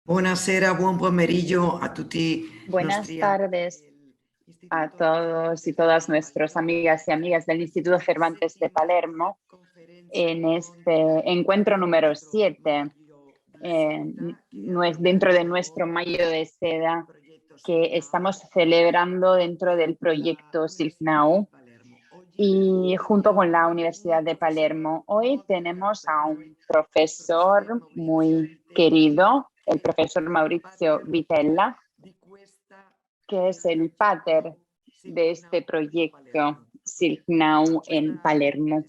Buonasera, buon pomeriggio a tutti. Buenas tardes a todos y todas nuestras amigas y amigas del Instituto Cervantes de Palermo en este encuentro número 7 dentro de nuestro Mayo de Seda que estamos celebrando dentro del proyecto Silk Now y junto con la Universidad de Palermo. Hoy tenemos a un profesor muy querido, el profesor Maurizio Vitella, que es el pater de este proyecto Silk Now en Palermo.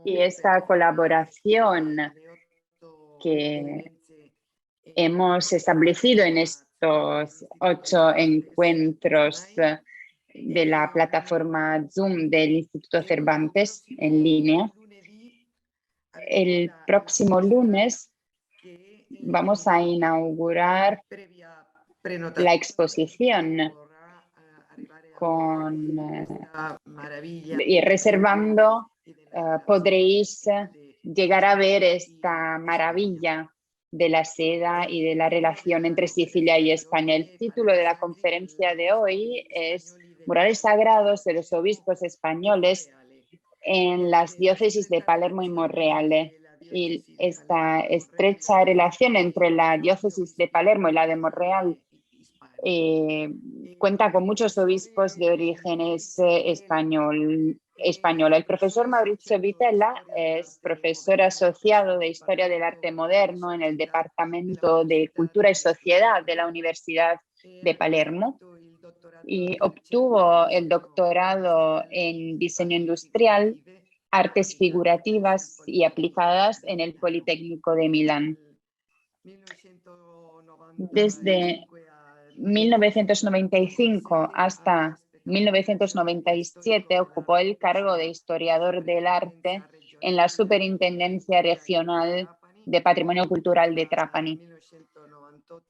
Y esta colaboración que hemos establecido en estos 8 encuentros de la plataforma Zoom del Instituto Cervantes en línea. El próximo lunes vamos a inaugurar la exposición y reservando podréis llegar a ver esta maravilla de la seda y de la relación entre Sicilia y España. El título de la conferencia de hoy es Murales sagrados de los obispos españoles en las diócesis de Palermo y Monreale. Y esta estrecha relación entre la diócesis de Palermo y la de Monreale cuenta con muchos obispos de orígenes española. El profesor Maurizio Vitella es profesor asociado de Historia del Arte Moderno en el Departamento de Cultura y Sociedad de la Universidad de Palermo y obtuvo el doctorado en Diseño Industrial, Artes Figurativas y Aplicadas en el Politécnico de Milán. Desde 1995 hasta 1997 ocupó el cargo de historiador del arte en la Superintendencia Regional de Patrimonio Cultural de Trapani.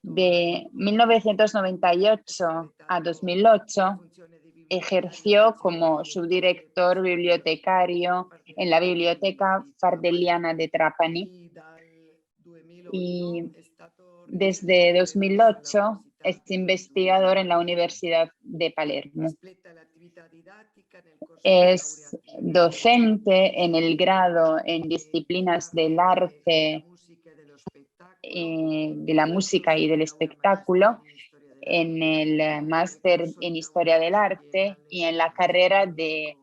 De 1998 a 2008 ejerció como subdirector bibliotecario en la Biblioteca Fardelliana de Trapani y desde 2008 es investigador en la Universidad de Palermo. Es docente en el grado en disciplinas del arte, de la música y del espectáculo, en el máster en Historia del Arte y en la carrera de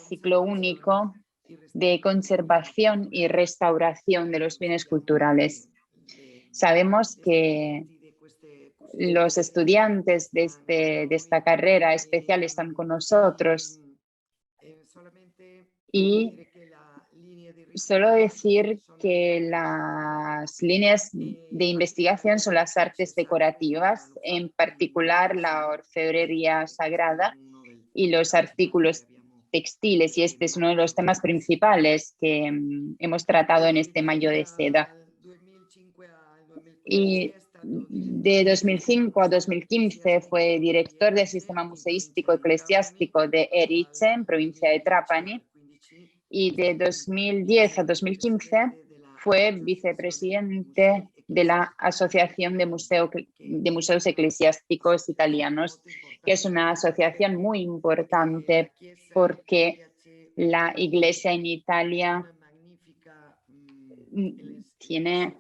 ciclo único de conservación y restauración de los bienes culturales. Sabemos que los estudiantes de esta carrera especial están con nosotros y solo decir que las líneas de investigación son las artes decorativas, en particular la orfebrería sagrada y los artículos textiles, y este es uno de los temas principales que hemos tratado en este Mayo de Seda. Y de 2005 a 2015 fue director del Sistema Museístico Eclesiástico de Erice, en provincia de Trapani, y de 2010 a 2015 fue vicepresidente de la Asociación de Museos Eclesiásticos Italianos, que es una asociación muy importante porque la Iglesia en Italia tiene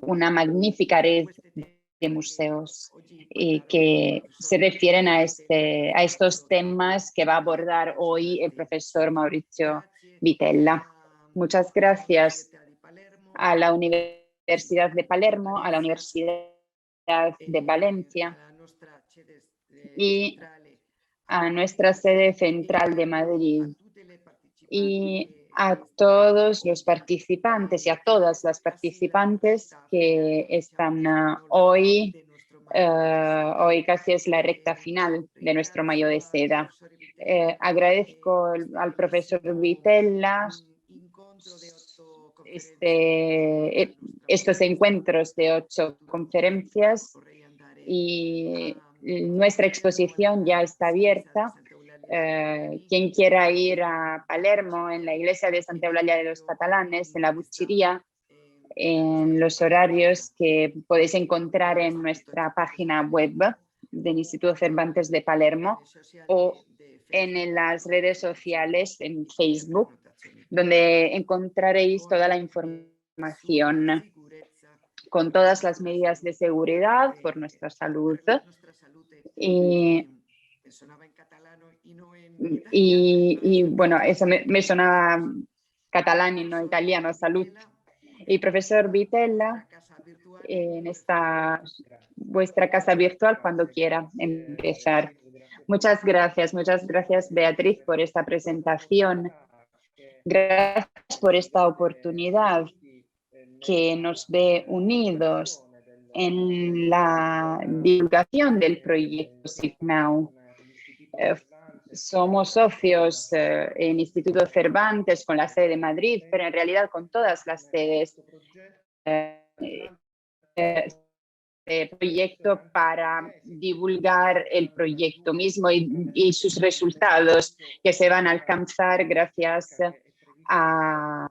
una magnífica red de museos que se refieren a estos temas que va a abordar hoy el profesor Maurizio Vitella. Muchas gracias a la Universidad de Palermo, a la Universidad de Valencia y a nuestra sede central de Madrid y a todos los participantes y a todas las participantes que están hoy. Hoy casi es la recta final de nuestro Mayo de Seda. Agradezco al profesor Vitella estos encuentros de 8 conferencias y nuestra exposición ya está abierta. Quien quiera ir a Palermo, en la iglesia de Santa Eulalia de los Catalanes, en la Buchería, en los horarios que podéis encontrar en nuestra página web del Instituto Cervantes de Palermo o en las redes sociales, en Facebook, donde encontraréis toda la información con todas las medidas de seguridad por nuestra salud. Y bueno, eso me sonaba catalán y no italiano, salud. Y profesor Vitella, en esta vuestra casa virtual cuando quiera empezar. Muchas gracias Beatriz por esta presentación. Gracias por esta oportunidad que nos ve unidos en la divulgación del proyecto SIGNAU. Somos socios en Instituto Cervantes con la sede de Madrid, pero en realidad con todas las sedes proyecto para divulgar el proyecto mismo y sus resultados que se van a alcanzar gracias a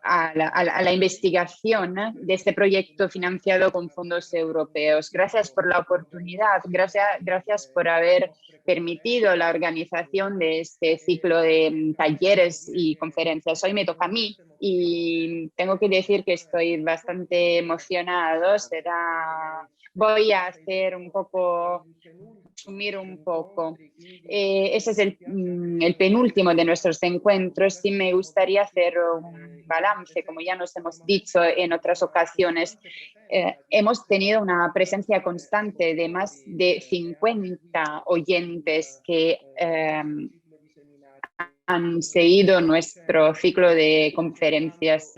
la investigación de este proyecto financiado con fondos europeos. Gracias por la oportunidad, gracias por haber permitido la organización de este ciclo de talleres y conferencias. Hoy me toca a mí y tengo que decir que estoy bastante emocionado. Voy a hacer un poco, resumir un poco. Ese es el penúltimo de nuestros encuentros y me gustaría hacer un balance, como ya nos hemos dicho en otras ocasiones. Hemos tenido una presencia constante de más de 50 oyentes que han seguido nuestro ciclo de conferencias.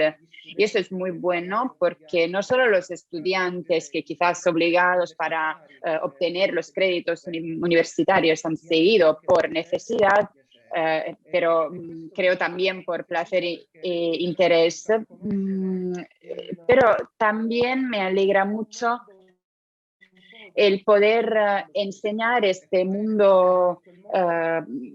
Y eso es muy bueno porque no solo los estudiantes que quizás obligados para obtener los créditos universitarios han seguido por necesidad, pero creo también por placer e interés. Pero también me alegra mucho el poder enseñar este mundo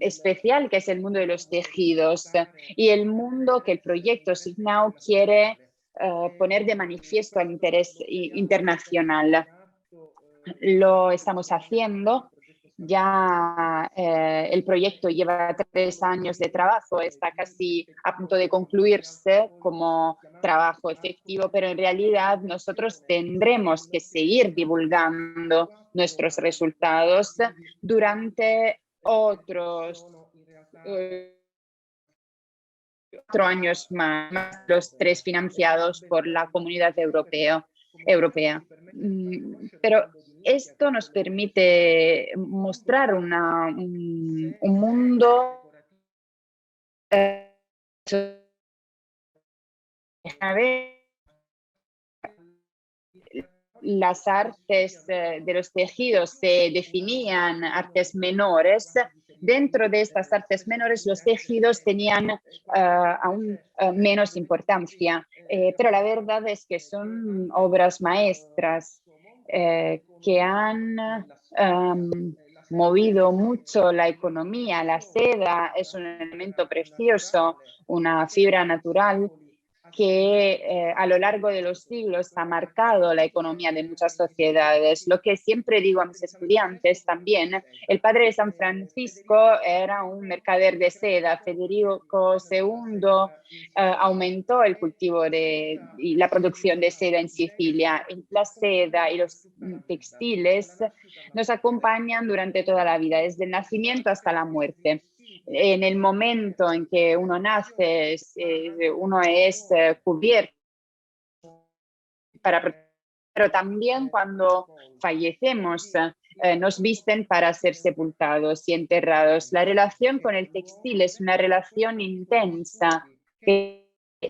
especial que es el mundo de los tejidos y el mundo que el proyecto SIGNAU quiere poner de manifiesto al interés internacional. Lo estamos haciendo. Ya el proyecto lleva 3 años de trabajo, está casi a punto de concluirse como trabajo efectivo, pero en realidad nosotros tendremos que seguir divulgando nuestros resultados durante otros 4 años más, los 3 financiados por la Comunidad Europea. Pero esto nos permite mostrar un mundo las artes de los tejidos se definían artes menores. Dentro de estas artes menores, los tejidos tenían aún menos importancia, pero la verdad es que son obras maestras que han movido mucho la economía. La seda es un elemento precioso, una fibra natural que a lo largo de los siglos ha marcado la economía de muchas sociedades. Lo que siempre digo a mis estudiantes también, el padre de San Francisco era un mercader de seda. Federico II aumentó el cultivo y la producción de seda en Sicilia. La seda y los textiles nos acompañan durante toda la vida, desde el nacimiento hasta la muerte. En el momento en que uno nace, uno es cubierto, pero también cuando fallecemos, nos visten para ser sepultados y enterrados. La relación con el textil es una relación intensa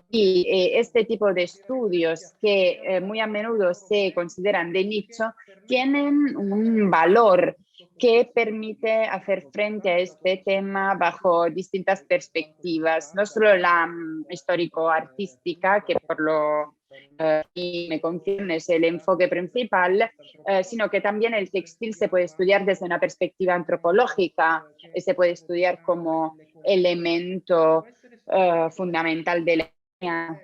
y este tipo de estudios que muy a menudo se consideran de nicho tienen un valor que permite hacer frente a este tema bajo distintas perspectivas, no solo la histórico-artística, que por lo que me concierne es el enfoque principal, sino que también el textil se puede estudiar desde una perspectiva antropológica, se puede estudiar como elemento fundamental de la economía,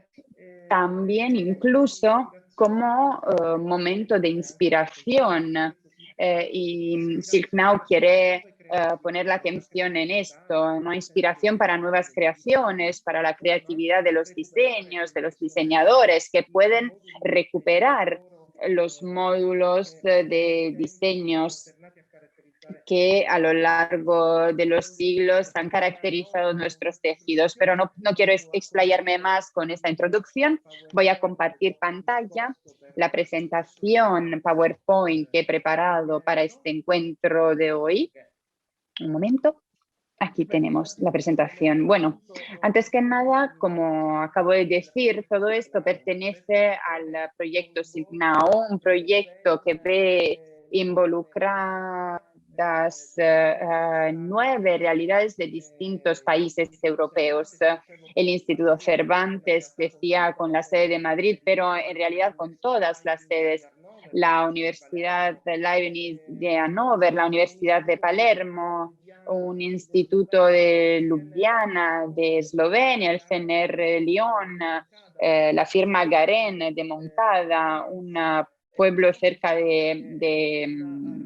también incluso como momento de inspiración. Y Silk Now quiere poner la atención en esto, ¿no? Inspiración para nuevas creaciones, para la creatividad de los diseños, de los diseñadores que pueden recuperar los módulos de diseños que a lo largo de los siglos han caracterizado nuestros tejidos. Pero no quiero explayarme más con esta introducción. Voy a compartir pantalla, la presentación PowerPoint que he preparado para este encuentro de hoy. Un momento. Aquí tenemos la presentación. Bueno, antes que nada, como acabo de decir, todo esto pertenece al proyecto Silk Now, un proyecto que ve involucradas 9 realidades de distintos países europeos. El Instituto Cervantes decía con la sede de Madrid, pero en realidad con todas las sedes. La Universidad Leibniz de Hannover, la Universidad de Palermo, un instituto de Ljubljana, de Eslovenia, el CNR Lyon, la firma Garen de Moncada, un pueblo cerca de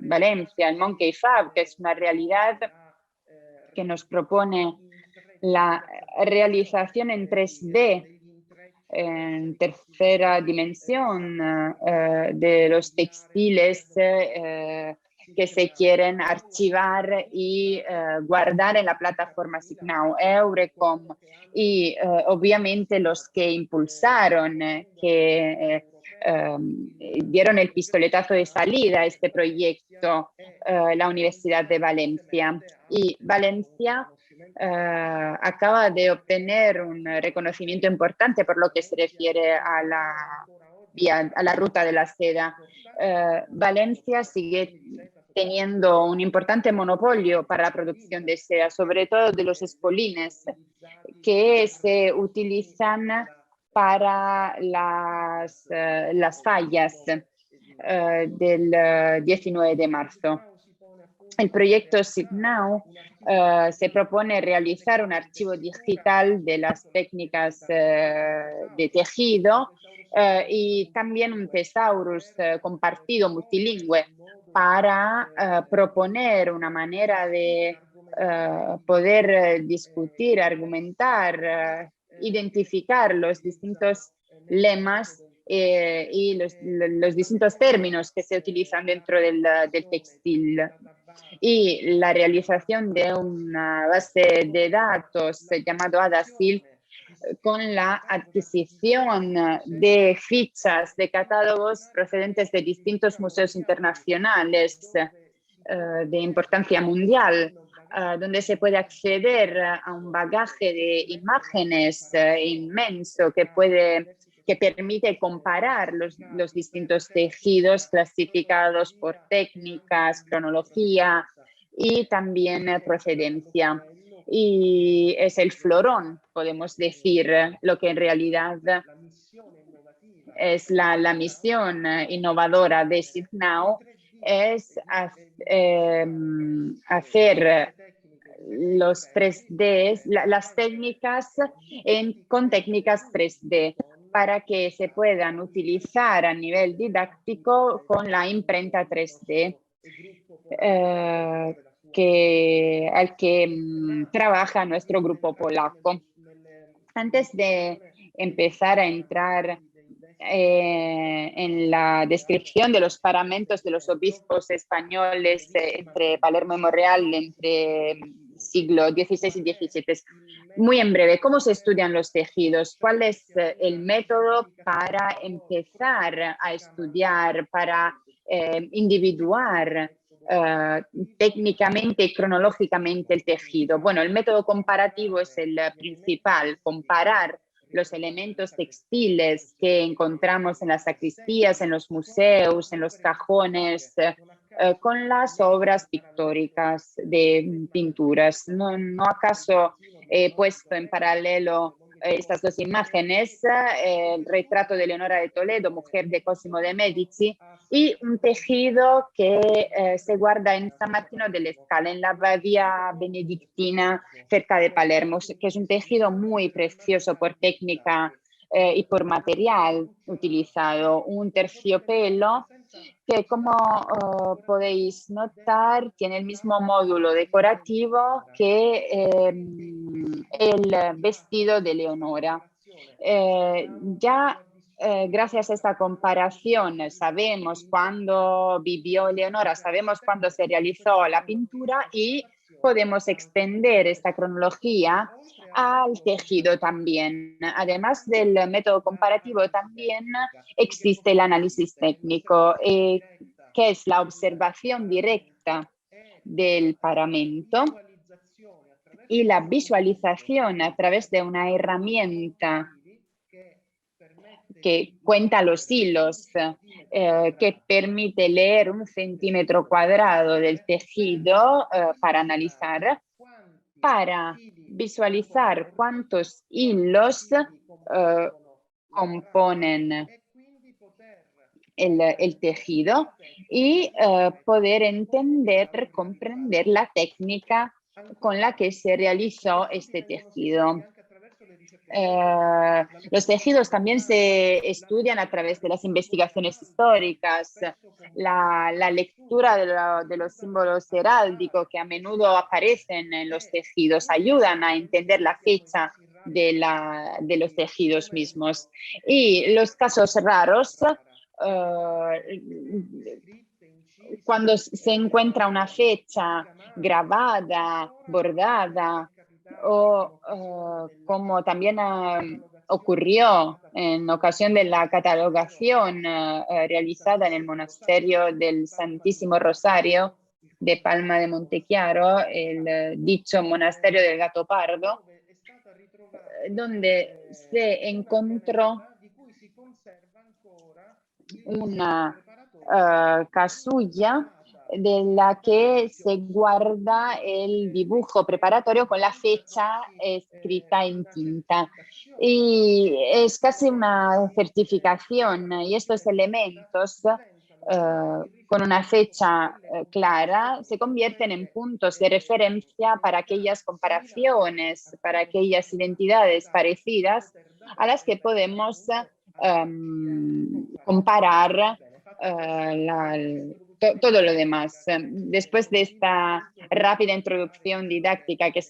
Valencia, el Monkey Fab, que es una realidad que nos propone la realización en 3D, en tercera dimensión, de los textiles que se quieren archivar y guardar en la plataforma Silk Now, Eurecom y obviamente los que impulsaron, que dieron el pistoletazo de salida a este proyecto, la Universidad de Valencia. Y Valencia acaba de obtener un reconocimiento importante por lo que se refiere a la ruta de la seda. Valencia sigue teniendo un importante monopolio para la producción de seda, sobre todo de los espolines que se utilizan para las fallas del 19 de marzo. El proyecto Silk Now se propone realizar un archivo digital de las técnicas de tejido y también un thesaurus compartido multilingüe para proponer una manera de poder discutir, argumentar, identificar los distintos lemas y los distintos términos que se utilizan dentro del textil. Y la realización de una base de datos llamado AdaSilk con la adquisición de fichas de catálogos procedentes de distintos museos internacionales de importancia mundial, donde se puede acceder a un bagaje de imágenes inmenso que permite comparar los distintos tejidos clasificados por técnicas, cronología y también procedencia. Y es el florón, podemos decir, lo que en realidad es la misión innovadora de Silk Now, es hacer los 3D, las técnicas con técnicas 3D, para que se puedan utilizar a nivel didáctico con la imprenta 3D al que trabaja nuestro grupo polaco. Antes de empezar a entrar en la descripción de los paramentos de los obispos españoles entre Palermo y Monreal entre siglo XVI y XVII. Muy en breve, ¿cómo se estudian los tejidos? ¿Cuál es el método para empezar a estudiar, para individuar técnicamente y cronológicamente el tejido? Bueno, el método comparativo es el principal, comparar los elementos textiles que encontramos en las sacristías, en los museos, en los cajones con las obras pictóricas de pinturas. No acaso he puesto en paralelo estas dos imágenes, el retrato de Leonora de Toledo, mujer de Cosimo de Medici, y un tejido que se guarda en San Martino delle Scale, en la abadía benedictina cerca de Palermo, que es un tejido muy precioso por técnica y por material utilizado, un terciopelo que, como podéis notar, tiene el mismo módulo decorativo que el vestido de Leonora. Gracias a esta comparación sabemos cuándo vivió Leonora, sabemos cuándo se realizó la pintura y podemos extender esta cronología al tejido también. Además del método comparativo, también existe el análisis técnico, que es la observación directa del paramento y la visualización a través de una herramienta que cuenta los hilos, que permite leer 1 centímetro cuadrado del tejido para analizar, para visualizar cuántos hilos componen el tejido y poder entender, comprender la técnica con la que se realizó este tejido. Los tejidos también se estudian a través de las investigaciones históricas, la lectura de los símbolos heráldicos que a menudo aparecen en los tejidos ayudan a entender la fecha de los tejidos mismos. Y los casos raros, cuando se encuentra una fecha grabada, bordada, o como también ocurrió en ocasión de la catalogación realizada en el monasterio del Santísimo Rosario de Palma de Montechiaro, el dicho monasterio del Gato Pardo, donde se encontró una casulla de la que se guarda el dibujo preparatorio con la fecha escrita en tinta. Y es casi una certificación, y estos elementos con una fecha clara se convierten en puntos de referencia para aquellas comparaciones, para aquellas identidades parecidas a las que podemos comparar todo lo demás. Después de esta rápida introducción didáctica que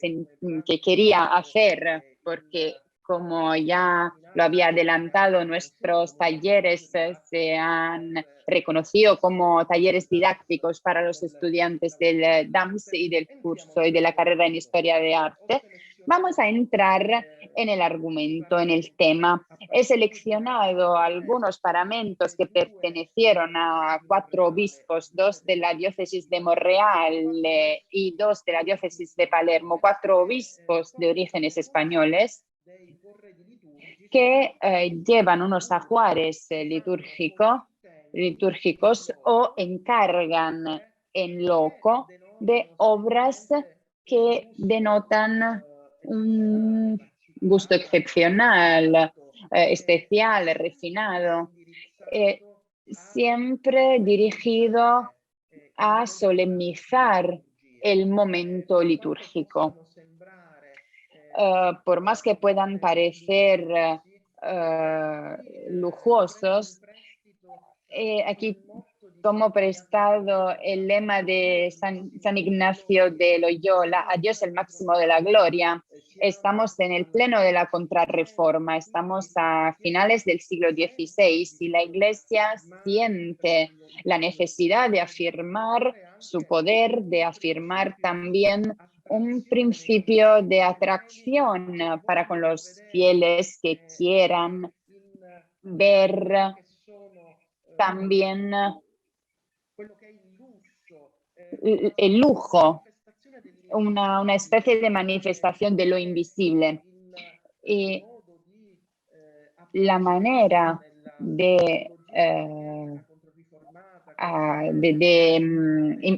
quería hacer, porque como ya lo había adelantado, nuestros talleres se han reconocido como talleres didácticos para los estudiantes del DAMS y del curso y de la carrera en Historia de Arte. Vamos a entrar en el argumento, en el tema. He seleccionado algunos paramentos que pertenecieron a 4 obispos, 2 de la diócesis de Monreale y 2 de la diócesis de Palermo, 4 obispos de orígenes españoles que llevan unos ajuares litúrgicos o encargan en loco de obras que denotan un gusto excepcional, especial, refinado, siempre dirigido a solemnizar el momento litúrgico. Por más que puedan parecer lujosos, aquí tomo prestado el lema de San Ignacio de Loyola, a Dios el máximo de la gloria. Estamos en el pleno de la Contrarreforma, estamos a finales del siglo XVI y la Iglesia siente la necesidad de afirmar su poder, de afirmar también un principio de atracción para con los fieles que quieran ver también el lujo, una especie de manifestación de lo invisible. Y la manera de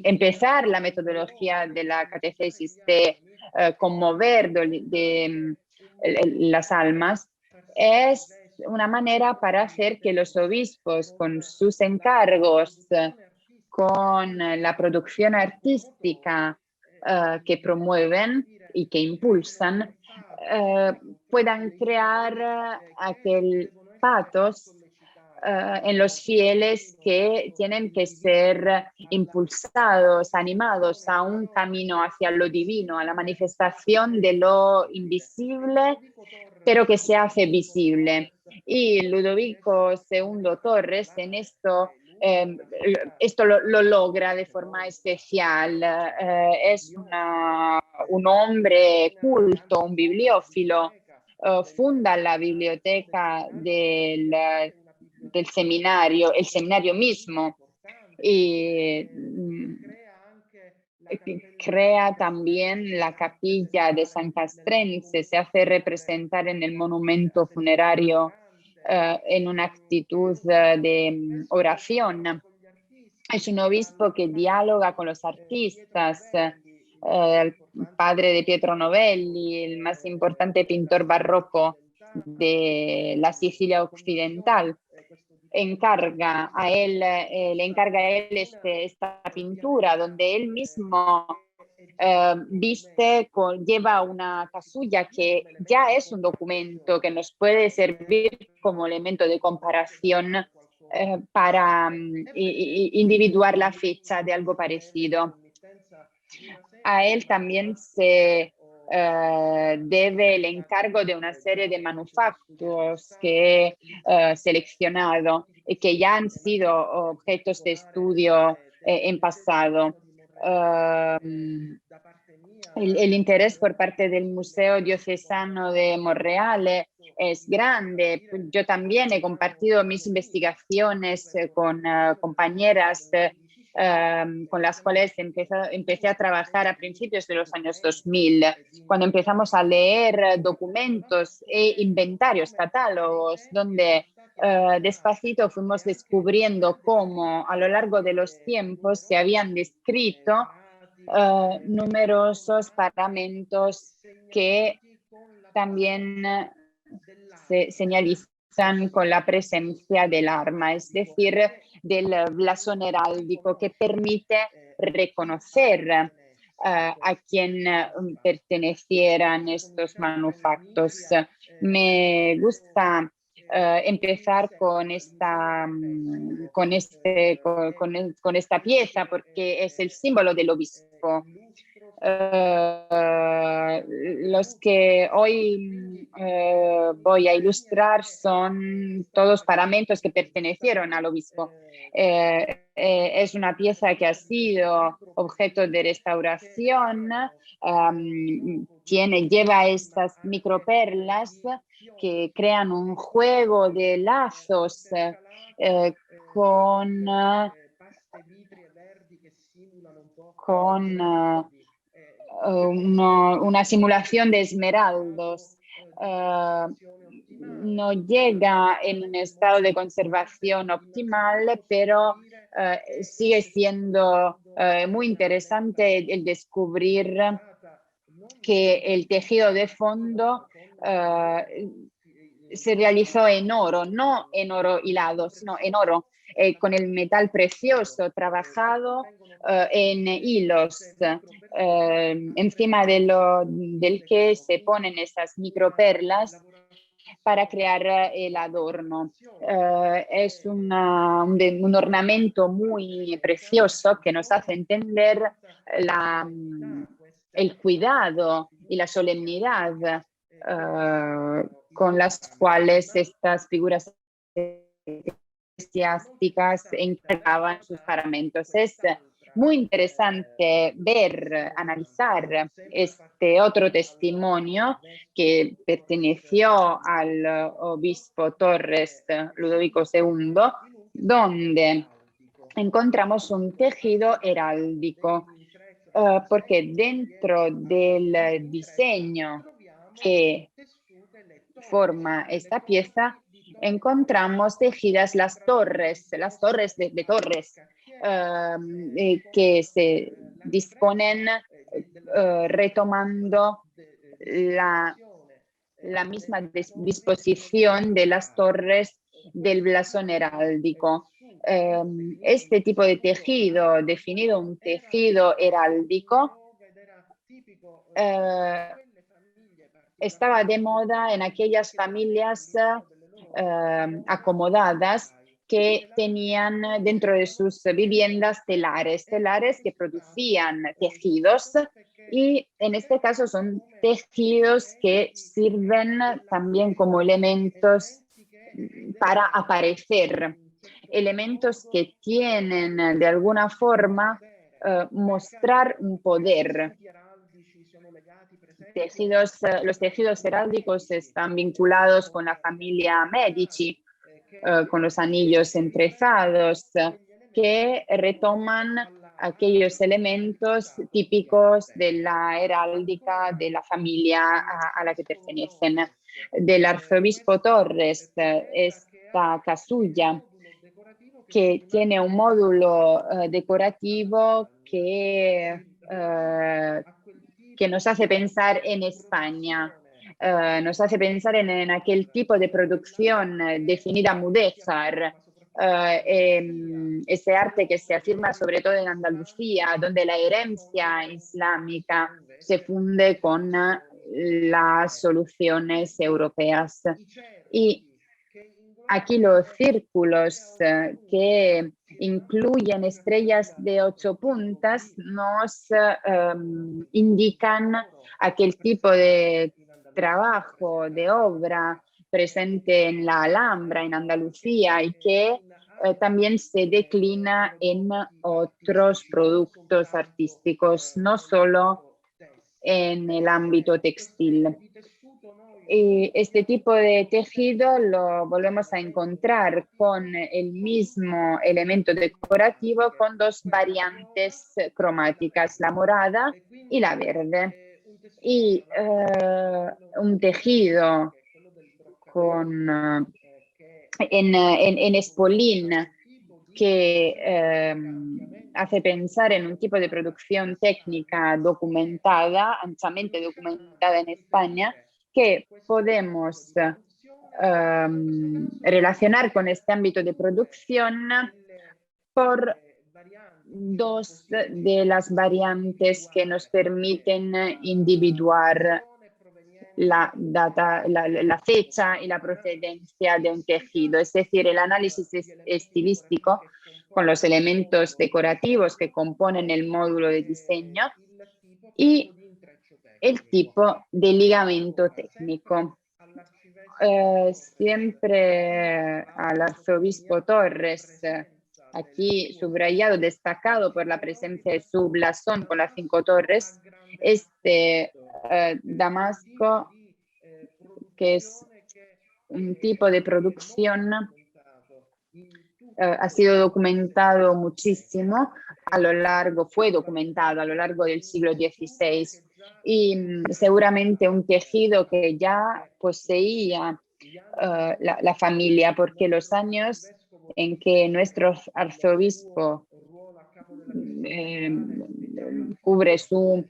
empezar la metodología de la catequesis, de conmover las almas, es una manera para hacer que los obispos, con sus encargos, con la producción artística que promueven y que impulsan, puedan crear aquel patos en los fieles que tienen que ser impulsados, animados a un camino hacia lo divino, a la manifestación de lo invisible, pero que se hace visible. Y Ludovico II Torres en esto lo logra de forma especial. Es un hombre culto, un bibliófilo. Funda la biblioteca del seminario, el seminario mismo, y crea también la capilla de San Castrense, se hace representar en el monumento funerario en una actitud de oración. Es un obispo que dialoga con los artistas, el padre de Pietro Novelli, el más importante pintor barroco de la Sicilia occidental. Le encarga a él esta pintura, donde él mismo lleva una casulla que ya es un documento que nos puede servir como elemento de comparación para individuar la fecha de algo parecido. A él también se debe el encargo de una serie de manufactos que he seleccionado y que ya han sido objetos de estudio en pasado. El interés por parte del Museo Diocesano de Monreale es grande. Yo también he compartido mis investigaciones con compañeras con las cuales empecé a trabajar a principios de los años 2000, cuando empezamos a leer documentos e inventarios, catálogos, donde despacito fuimos descubriendo cómo a lo largo de los tiempos se habían descrito numerosos paramentos que también se señalizan con la presencia del arma, es decir, del blasón heráldico que permite reconocer a quién pertenecieran estos manufactos. Me gusta empezar con esta pieza porque es el símbolo del obispo. Los que hoy voy a ilustrar son todos paramentos que pertenecieron al obispo. Es una pieza que ha sido objeto de restauración, lleva estas microperlas que crean un juego de lazos con una simulación de esmeraldos. No llega en un estado de conservación optimal, pero sigue siendo muy interesante el descubrir que el tejido de fondo se realizó en oro, no en oro hilado, sino en oro, con el metal precioso trabajado en hilos, encima del que se ponen esas microperlas para crear el adorno. Es un ornamento muy precioso que nos hace entender el cuidado y la solemnidad con las cuales estas figuras eclesiásticas encargaban sus paramentos. Es muy interesante analizar este otro testimonio que perteneció al obispo Torres Ludovico II, donde encontramos un tejido heráldico, porque dentro del diseño que forma esta pieza encontramos tejidas las torres de Torres, que se disponen retomando la misma disposición de las torres del blasón heráldico. Este tipo de tejido, definido un tejido heráldico, estaba de moda en aquellas familias acomodadas que tenían dentro de sus viviendas telares que producían tejidos, y en este caso son tejidos que sirven también como elementos para aparecer, elementos que tienen de alguna forma mostrar un poder. Los tejidos heráldicos están vinculados con la familia Medici, con los anillos entrezados, que retoman aquellos elementos típicos de la heráldica de la familia a la que pertenecen. Del arzobispo Torres, esta casulla que tiene un módulo decorativo que nos hace pensar en España. Nos hace pensar en aquel tipo de producción definida mudéjar, ese arte que se afirma sobre todo en Andalucía, donde la herencia islámica se funde con las soluciones europeas. Y aquí los círculos que incluyen estrellas de 8 puntas nos indican aquel tipo de trabajo, de obra presente en la Alhambra, en Andalucía, y que también se declina en otros productos artísticos, no solo en el ámbito textil. Y este tipo de tejido lo volvemos a encontrar con el mismo elemento decorativo con dos variantes cromáticas, la morada y la verde. Y un tejido en espolín que hace pensar en un tipo de producción técnica documentada, ampliamente documentada en España, que podemos relacionar con este ámbito de producción por dos de las variantes que nos permiten individuar la fecha y la procedencia de un tejido, es decir, el análisis estilístico con los elementos decorativos que componen el módulo de diseño y el tipo de ligamento técnico. Siempre al arzobispo Torres, aquí subrayado, destacado por la presencia de su blasón con las 5 torres, este damasco, que es un tipo de producción, ha sido documentado muchísimo fue documentado a lo largo del siglo XVI, y seguramente un tejido que ya poseía la familia, porque los años en que nuestro arzobispo cubre su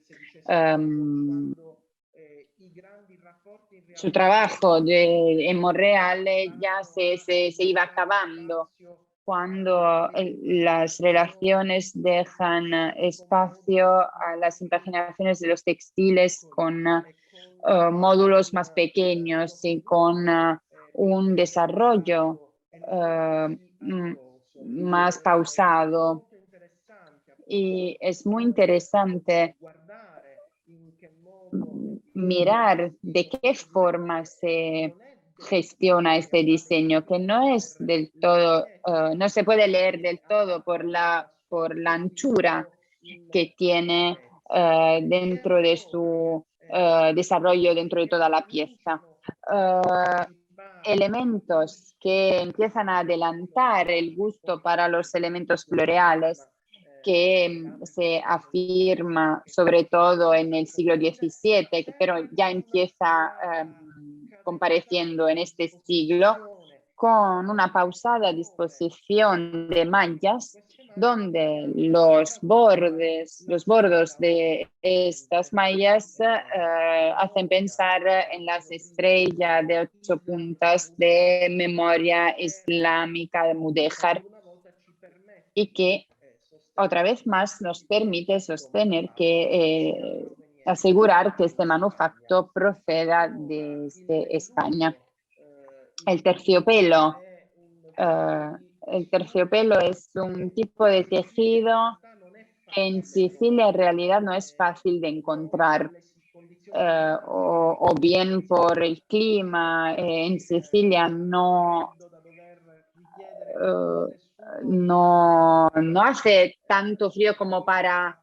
trabajo en Monreal, ya se iba acabando cuando las relaciones dejan espacio a las impaginaciones de los textiles con módulos más pequeños y con un desarrollo más pausado. Y es muy interesante mirar de qué forma se gestiona este diseño, que no es del todo, no se puede leer del todo por la anchura que tiene dentro de su desarrollo, dentro de toda la pieza. Elementos que empiezan a adelantar el gusto para los elementos floreales, que se afirma sobre todo en el siglo XVII, pero ya empieza compareciendo en este siglo, con una pausada disposición de mallas donde los bordos de estas mallas hacen pensar en las estrellas de 8 puntas de memoria islámica de Mudéjar, y que otra vez más nos permite sostener que asegurar que este manufacto proceda desde España. El terciopelo. El terciopelo es un tipo de tejido que en Sicilia en realidad no es fácil de encontrar, o bien por el clima. En Sicilia no hace tanto frío como para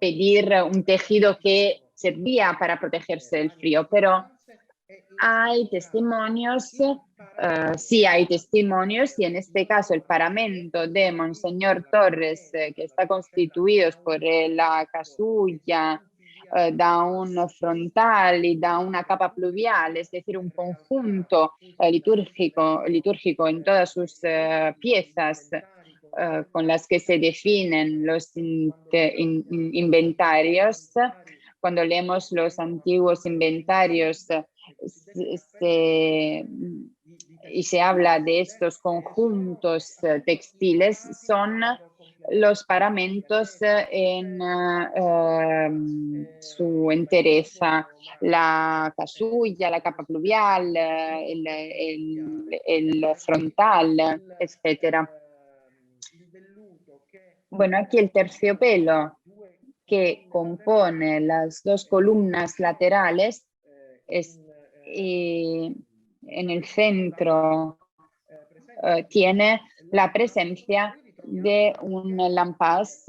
pedir un tejido que servía para protegerse del frío, pero hay testimonios, sí hay testimonios, y en este caso el paramento de Monseñor Torres, que está constituido por la casulla, da un frontal y da una capa pluvial, es decir, un conjunto litúrgico en todas sus piezas, con las que se definen los inventarios. Cuando leemos los antiguos inventarios y se habla de estos conjuntos textiles, son los paramentos en su entereza, la casulla, la capa pluvial, el frontal, etc. Bueno, aquí el terciopelo que compone las dos columnas laterales y en el centro tiene la presencia de un lampaz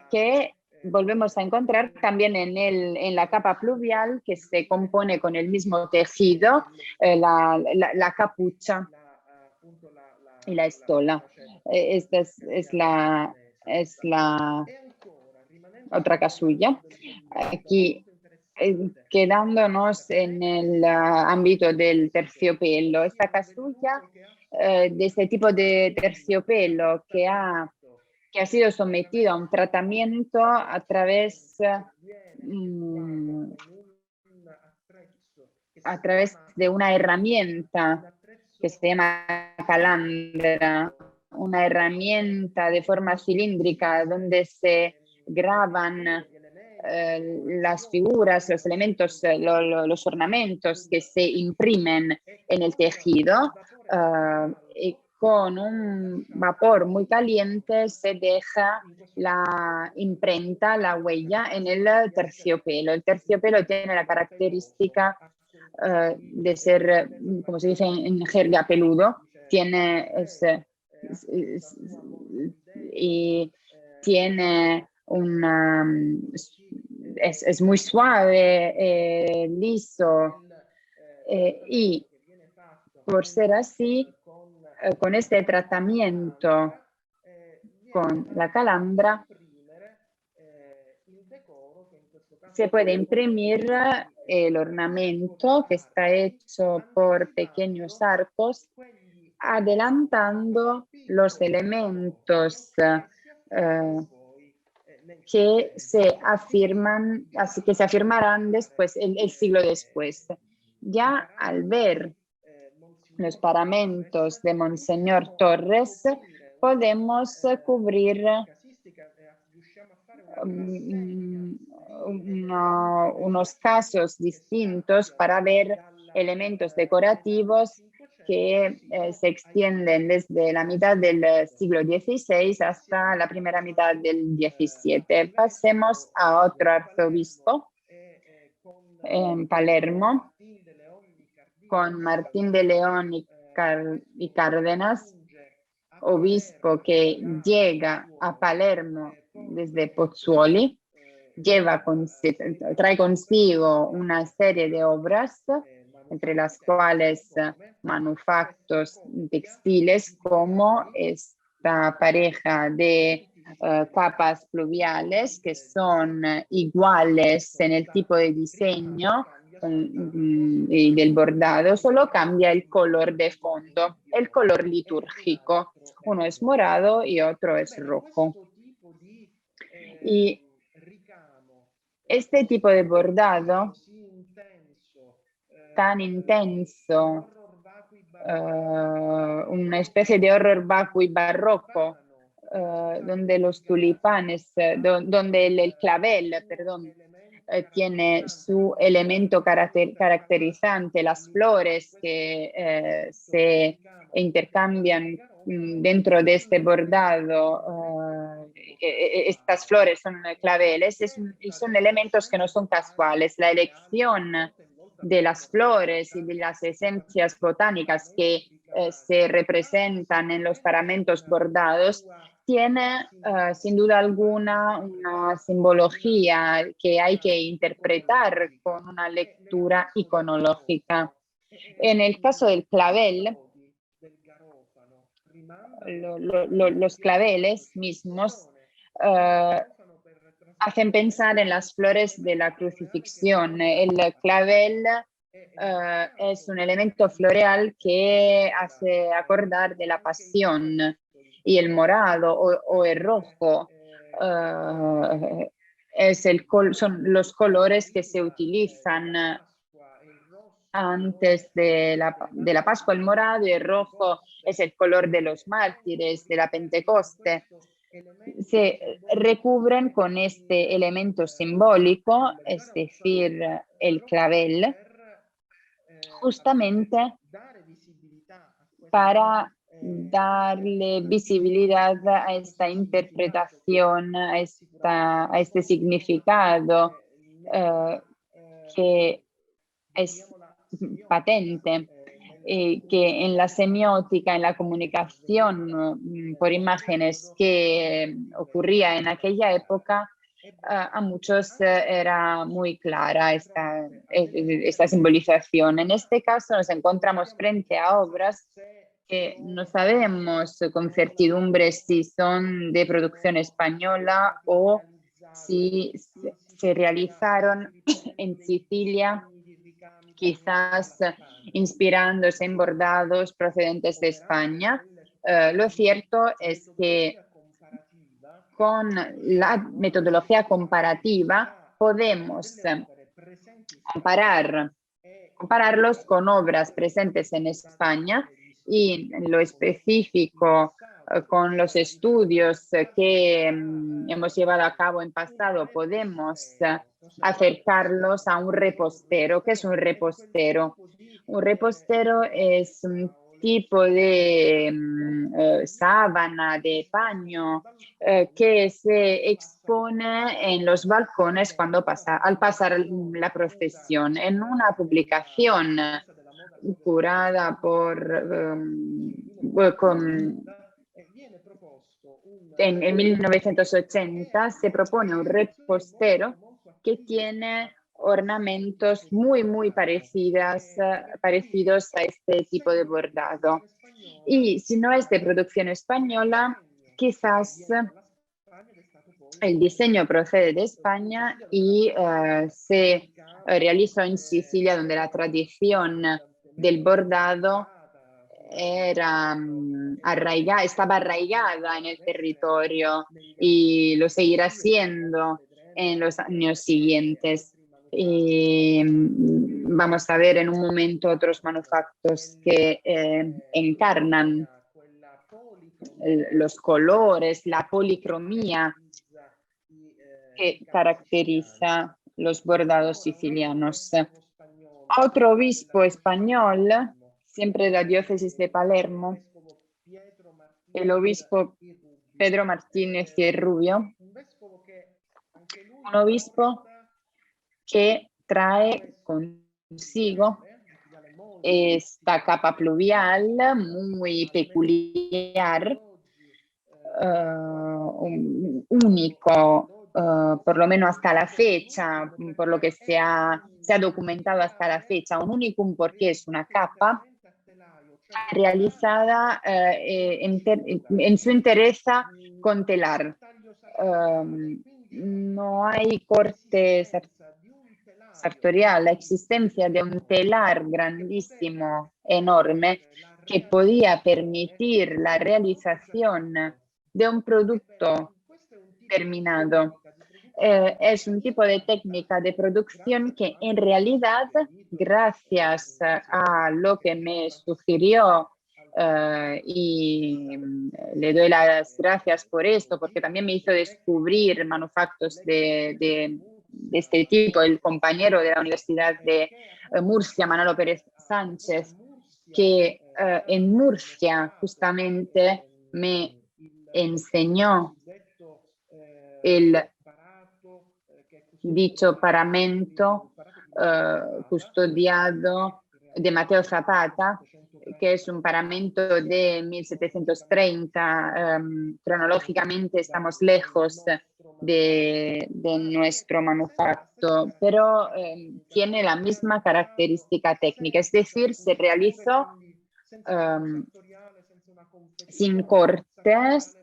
que volvemos a encontrar también en la capa pluvial, que se compone con el mismo tejido, la capucha y la estola. Esta es la otra casulla. Aquí, quedándonos en el ámbito del terciopelo, esta casulla de este tipo de terciopelo que ha sido sometido a un tratamiento a través de una herramienta que se llama calandra, una herramienta de forma cilíndrica donde se graban las figuras, los elementos, los ornamentos que se imprimen en el tejido, y con un vapor muy caliente se deja la imprenta, la huella en el terciopelo. El terciopelo tiene la característica de ser, como se dice en jerga, peludo. Y tiene es muy suave, liso, y por ser así, con este tratamiento con la calandra se puede imprimir el ornamento, que está hecho por pequeños arcos, adelantando los elementos que se afirmarán después, el siglo después. Ya al ver los paramentos de Monseñor Torres, podemos cubrir unos casos distintos para ver elementos decorativos que se extienden desde la mitad del siglo XVI hasta la primera mitad del XVII. Pasemos a otro arzobispo en Palermo, con Martín de León y Cárdenas, obispo que llega a Palermo desde Pozzuoli. Trae consigo una serie de obras, entre las cuales manufactos textiles, como esta pareja de capas pluviales que son iguales en el tipo de diseño, y del bordado, solo cambia el color de fondo, el color litúrgico. Uno es morado y otro es rojo. Y este tipo de bordado tan intenso, una especie de horror vacui barroco, donde los tulipanes, donde el clavel, perdón, tiene su elemento caracterizante, las flores que se intercambian dentro de este bordado. Estas flores son claveles y son elementos que no son casuales. La elección de las flores y de las esencias botánicas que se representan en los paramentos bordados tiene sin duda alguna una simbología que hay que interpretar con una lectura iconológica. En el caso del clavel, los claveles mismos hacen pensar en las flores de la crucifixión. El clavel es un elemento floreal que hace acordar de la pasión, y el morado o el rojo son los colores que se utilizan antes de la Pascua. El morado y el rojo es el color de los mártires, de la Pentecoste. Se recubren con este elemento simbólico, es decir, el clavel, justamente para darle visibilidad a esta interpretación, a este significado que es patente, que en la semiótica, en la comunicación por imágenes que ocurría en aquella época, a muchos era muy clara esta simbolización. En este caso nos encontramos frente a obras que no sabemos con certidumbre si son de producción española o si se realizaron en Sicilia, quizás inspirándose en bordados procedentes de España. Lo cierto es que con la metodología comparativa podemos compararlos con obras presentes en España, y en lo específico con los estudios que hemos llevado a cabo en pasado podemos acercarlos a un repostero. ¿Qué es un repostero? Un repostero es un tipo de sábana, de paño que se expone en los balcones al pasar la procesión. En una publicación curada en 1980 se propone un repostero que tiene ornamentos muy parecidos a este tipo de bordado. Y si no es de producción española, quizás el diseño procede de España y se realizó en Sicilia, donde la tradición del bordado estaba arraigada en el territorio y lo seguirá siendo en los años siguientes. Y vamos a ver en un momento otros manufactos que encarnan los colores, la policromía que caracteriza los bordados sicilianos. Otro obispo español, siempre de la diócesis de Palermo, el obispo Pedro Martínez y Rubio, un obispo que trae consigo esta capa pluvial muy peculiar, único, por lo menos hasta la fecha, por lo que se ha documentado hasta la fecha, un unicum porque es una capa realizada en su entereza con telar. No hay cortes sartorial, la existencia de un telar grandísimo, enorme, que podía permitir la realización de un producto terminado. Es un tipo de técnica de producción que en realidad, gracias a lo que me sugirió, y le doy las gracias por esto, porque también me hizo descubrir manufactos de este tipo, el compañero de la Universidad de Murcia, Manolo Pérez Sánchez, que en Murcia justamente me enseñó el dicho paramento custodiado de Mateo Zapata, que es un paramento de 1730. Cronológicamente estamos lejos de nuestro manufacto, pero tiene la misma característica técnica, es decir, se realizó sin cortes,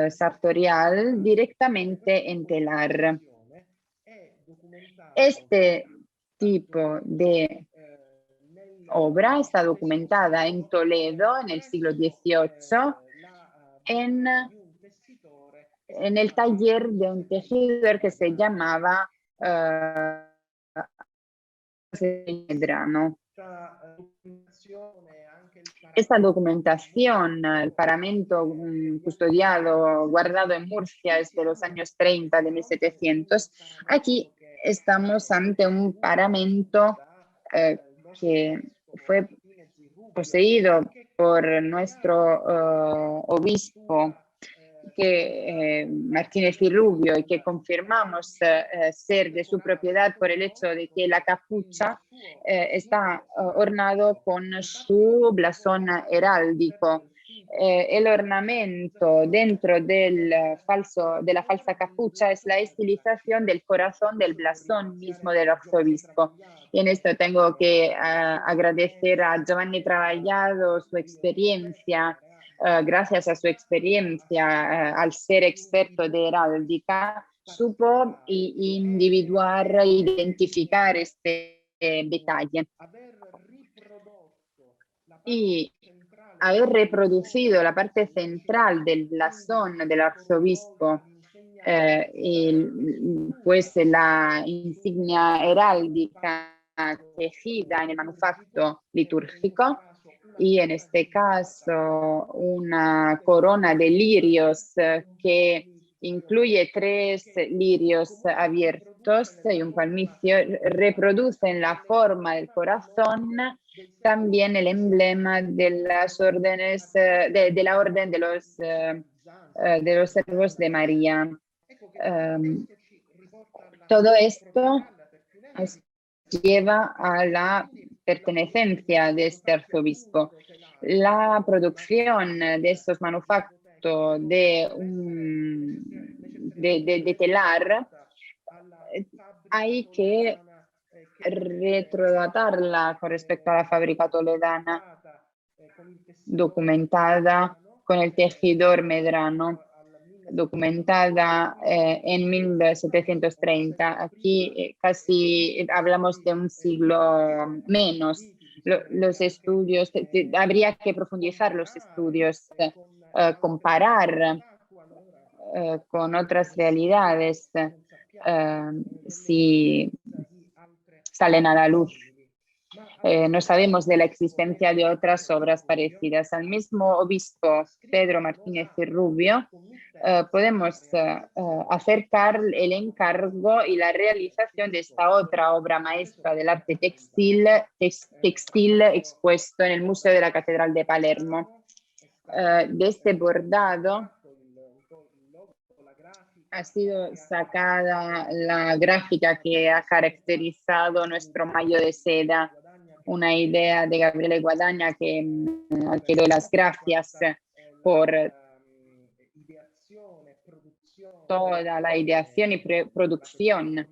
sartorial, directamente en telar. Este tipo de obra está documentada en Toledo en el siglo XVIII en el taller de un tejedor que se llamaba Medrano. Esta documentación, el paramento custodiado, guardado en Murcia es de los años 30 de 1700. Aquí estamos ante un paramento que fue poseído por nuestro obispo Martínez y Rubio, y que confirmamos ser de su propiedad por el hecho de que la capucha está ornado con su blasón heráldico. El ornamento dentro de la falsa capucha es la estilización del corazón del blasón mismo del arzobispo. Y en esto tengo que agradecer a Giovanni Travagliado su experiencia. Gracias a su experiencia, al ser experto de heráldica, supo individuar, identificar este detalle. Y haber reproducido la parte central del blasón del arzobispo, pues la insignia heráldica tejida en el manufacto litúrgico, y en este caso una corona de lirios que incluye 3 lirios abiertos y un palmicio, reproduce en la forma del corazón también el emblema de las órdenes, de la orden de los servos de María. Todo esto lleva a la pertenecencia de este arzobispo. La producción de estos manufactos de telar hay que retrodatarla con respecto a la fábrica toledana, documentada con el tejedor Medrano, documentada en 1730. Aquí casi hablamos de un siglo menos. Los estudios, habría que profundizar los estudios, comparar con otras realidades si salen a la luz. No sabemos de la existencia de otras obras parecidas. Al mismo obispo Pedro Martínez y Rubio podemos acercar el encargo y la realización de esta otra obra maestra del arte textil expuesto en el Museo de la Catedral de Palermo. De este bordado ha sido sacada la gráfica que ha caracterizado nuestro mayo de seda, una idea de Gabriele Guadaña, al que doy las gracias por toda la ideación y producción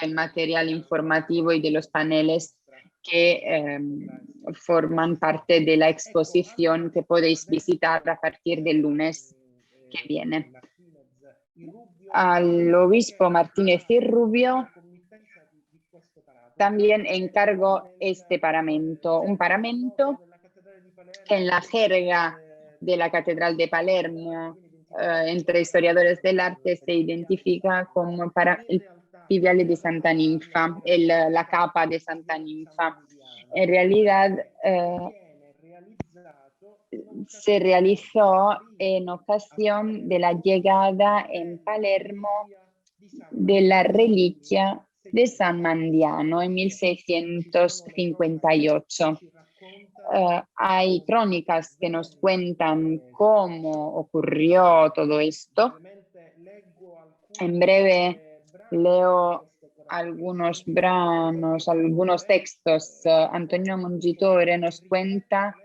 del material informativo y de los paneles que forman parte de la exposición que podéis visitar a partir del lunes que viene. Al obispo Martínez y Rubio también encargó este paramento, un paramento que en la jerga de la Catedral de Palermo, entre historiadores del arte, se identifica como el Piviale de Santa Ninfa, la capa de Santa Ninfa. En realidad se realizó en ocasión de la llegada en Palermo de la reliquia de San Mandiano en 1658. Hay crónicas que nos cuentan cómo ocurrió todo esto. En breve leo algunos branos, algunos textos. Antonio Mongitore nos cuenta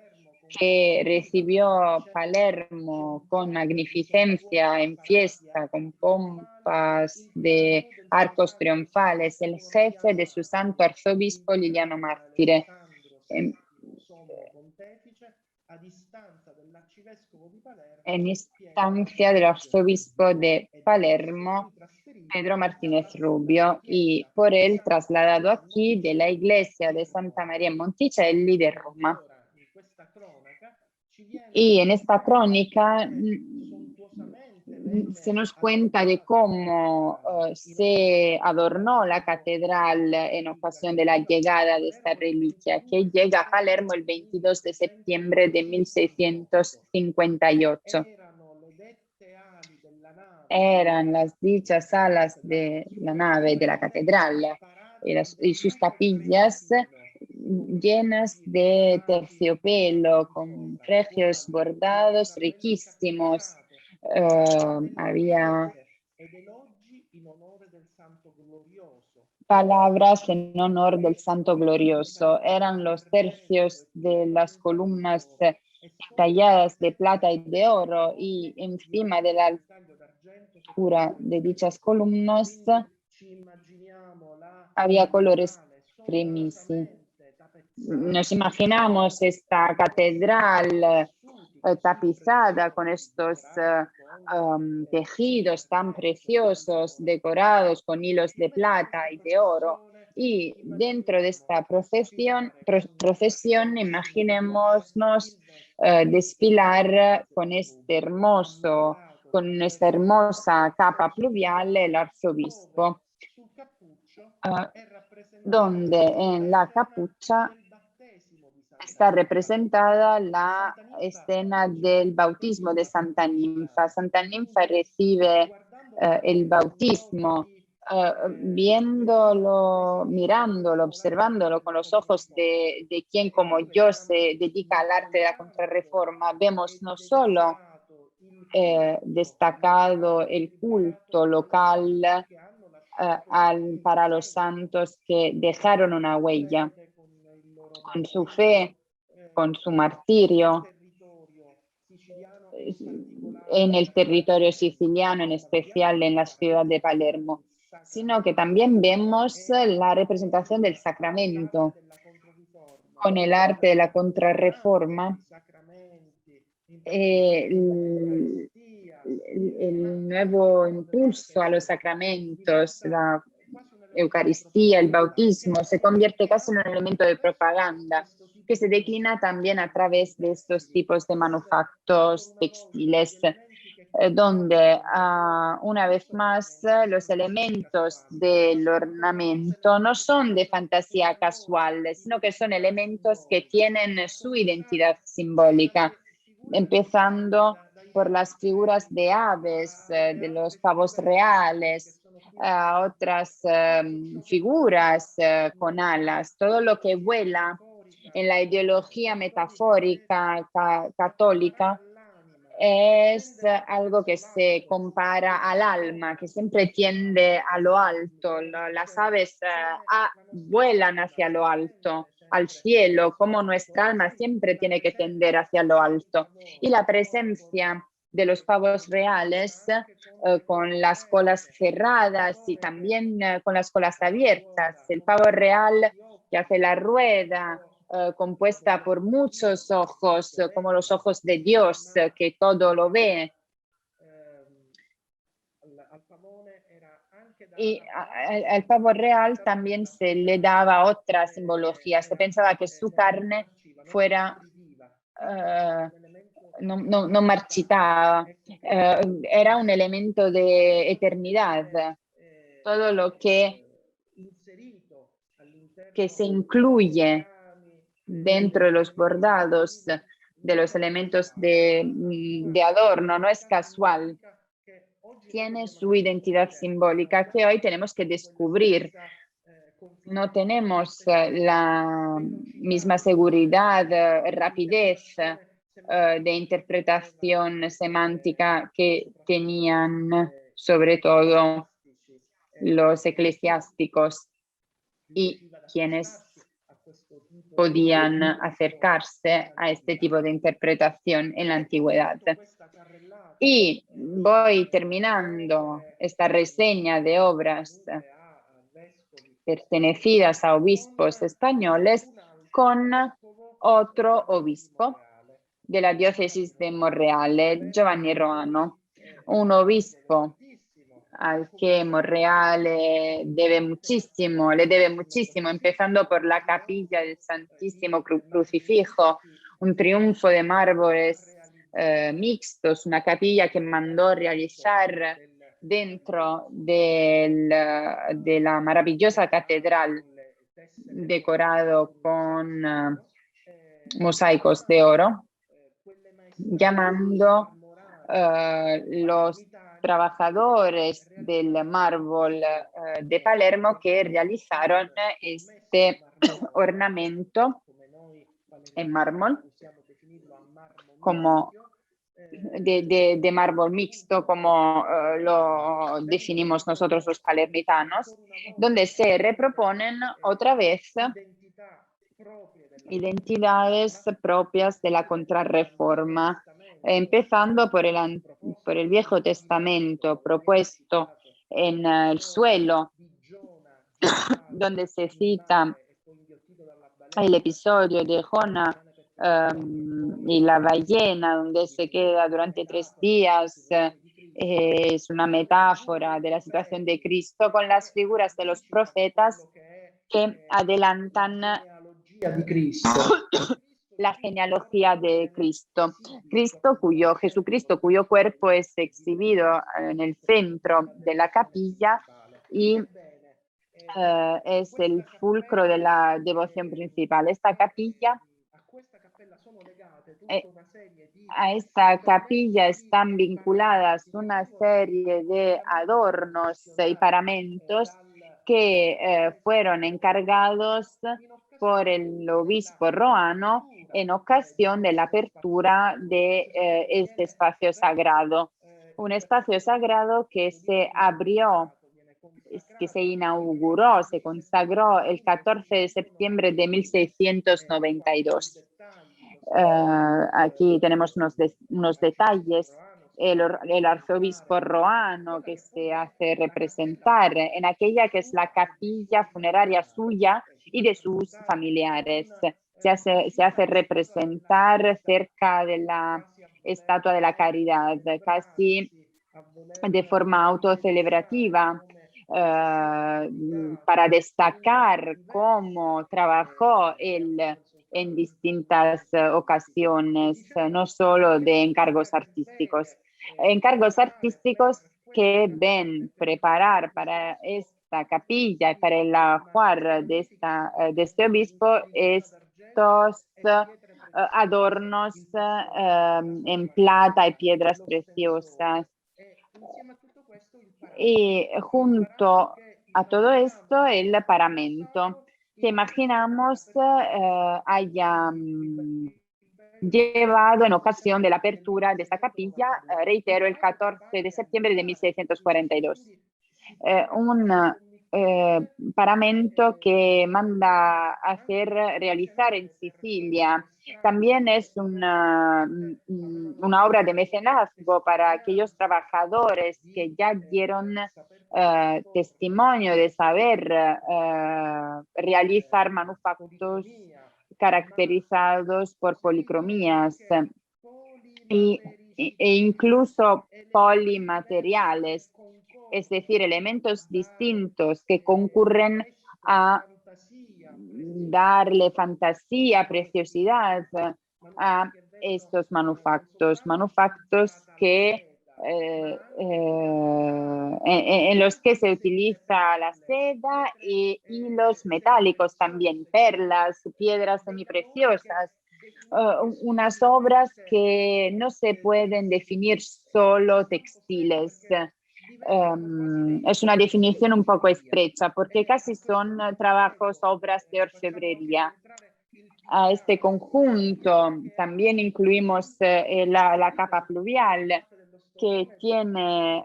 que recibió Palermo con magnificencia, en fiesta, con pompas de arcos triunfales, el jefe de su santo arzobispo Liliano Mártire. En instancia del arzobispo de Palermo, Pedro Martínez Rubio, y por él trasladado aquí de la iglesia de Santa María in Monticelli de Roma. Y en esta crónica se nos cuenta de cómo se adornó la catedral en ocasión de la llegada de esta reliquia, que llega a Palermo el 22 de septiembre de 1658. Eran las dichas alas de la nave de la catedral y sus capillas llenas de terciopelo, con fregios bordados riquísimos. Había palabras en honor del Santo Glorioso. Eran los tercios de las columnas talladas de plata y de oro, y encima de la altura de dichas columnas había colores cremisi. Nos imaginamos esta catedral tapizada con estos tejidos tan preciosos, decorados con hilos de plata y de oro. Y dentro de esta procesión imaginémonos desfilar con esta hermosa capa pluvial el arzobispo, donde en la capucha está representada la escena del bautismo de Santa Ninfa. Santa Ninfa recibe el bautismo. Viéndolo, mirándolo, observándolo con los ojos de quien como yo se dedica al arte de la contrarreforma, vemos no solo destacado el culto local para los santos que dejaron una huella con su fe, con su martirio en el territorio siciliano, en especial en la ciudad de Palermo, sino que también vemos la representación del sacramento con el arte de la contrarreforma, el nuevo impulso a los sacramentos, la Eucaristía, el bautismo, se convierte casi en un elemento de propaganda que se declina también a través de estos tipos de manufactos textiles, donde una vez más los elementos del ornamento no son de fantasía casual, sino que son elementos que tienen su identidad simbólica, empezando por las figuras de aves, de los pavos reales, otras figuras con alas, todo lo que vuela en la ideología metafórica católica es algo que se compara al alma, que siempre tiende a lo alto. Las aves vuelan hacia lo alto, al cielo, como nuestra alma siempre tiene que tender hacia lo alto. Y la presencia de los pavos reales con las colas cerradas y también con las colas abiertas. El pavo real que hace la rueda, compuesta por muchos ojos, como los ojos de Dios, que todo lo ve. Y al pavo real también se le daba otra simbología. Se pensaba que su carne fuera, no marchitaba, era un elemento de eternidad. Todo lo que se incluye dentro de los bordados, de los elementos de adorno, no es casual. Tiene su identidad simbólica que hoy tenemos que descubrir. No tenemos la misma seguridad, rapidez de interpretación semántica que tenían sobre todo los eclesiásticos y quienes podían acercarse a este tipo de interpretación en la antigüedad. Y voy terminando esta reseña de obras pertenecidas a obispos españoles con otro obispo de la diócesis de Monreale, Giovanni Roano, un obispo al que Monreale le debe muchísimo, empezando por la capilla del Santísimo Crucifijo, un triunfo de mármoles mixtos, una capilla que mandó realizar dentro de la maravillosa catedral, decorado con mosaicos de oro, llamando los trabajadores del mármol de Palermo que realizaron este ornamento en mármol, como de mármol mixto, como lo definimos nosotros los palermitanos, donde se reproponen otra vez identidades propias de la Contrarreforma, empezando por el Viejo Testamento propuesto en el suelo, donde se cita el episodio de Jonás y la ballena, donde se queda durante 3 días. Es una metáfora de la situación de Cristo con las figuras de los profetas que adelantan la genealogía de Cristo. Jesucristo, cuyo cuerpo es exhibido en el centro de la capilla y es el fulcro de la devoción principal. Esta capilla, a esta capilla están vinculadas una serie de adornos y paramentos que fueron encargados por el obispo Roano en ocasión de la apertura de este espacio sagrado. Un espacio sagrado que se abrió, que se inauguró, se consagró el 14 de septiembre de 1692. Aquí tenemos unos detalles. El arzobispo Roano, que se hace representar en aquella que es la capilla funeraria suya y de sus familiares. Se hace representar cerca de la Estatua de la Caridad, casi de forma autocelebrativa, para destacar cómo trabajó él en distintas ocasiones, no solo de encargos artísticos que ven preparar para esta capilla y para el ajuar de este obispo estos adornos en plata y piedras preciosas. Y junto a todo esto, el paramento que imaginamos haya llevado en ocasión de la apertura de esta capilla, reitero, el 14 de septiembre de 1642. Un paramento que manda a hacer realizar en Sicilia. También es una obra de mecenazgo para aquellos trabajadores que ya dieron testimonio de saber realizar manufactos caracterizados por policromías e incluso polimateriales, es decir, elementos distintos que concurren a darle fantasía, preciosidad a estos manufactos que en los que se utiliza la seda y hilos metálicos también, perlas, piedras semipreciosas, unas obras que no se pueden definir solo textiles. Es una definición un poco estrecha porque casi son trabajos, obras de orfebrería. A este conjunto también incluimos la capa pluvial, que tiene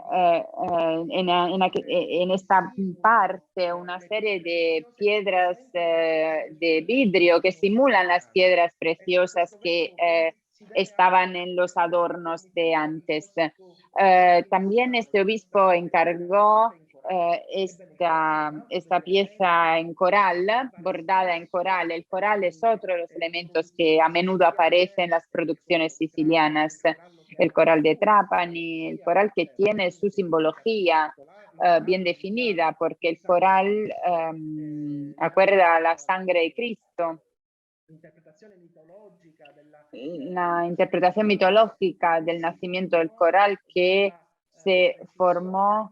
en esta parte una serie de piedras de vidrio que simulan las piedras preciosas que estaban en los adornos de antes. También este obispo encargó esta pieza en coral, bordada en coral. El coral es otro de los elementos que a menudo aparece en las producciones sicilianas. El coral de Trapani, el coral que tiene su simbología bien definida, porque el coral acuerda a la sangre de Cristo. La interpretación mitológica del nacimiento del coral que se formó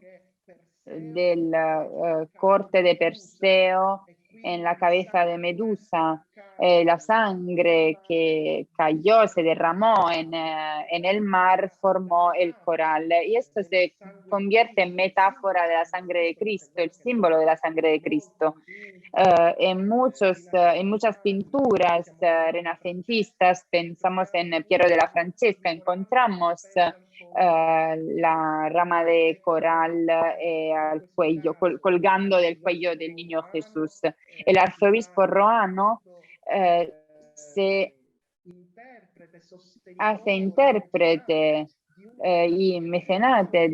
del corte de Perseo en la cabeza de Medusa, la sangre que cayó, se derramó en el mar, formó el coral. Y esto se convierte en metáfora de la sangre de Cristo, el símbolo de la sangre de Cristo. En muchas pinturas renacentistas, pensamos en Piero de la Francesca, encontramos la rama de coral al cuello, colgando del cuello del niño Jesús. El arzobispo Roano se hace intérprete y mecenate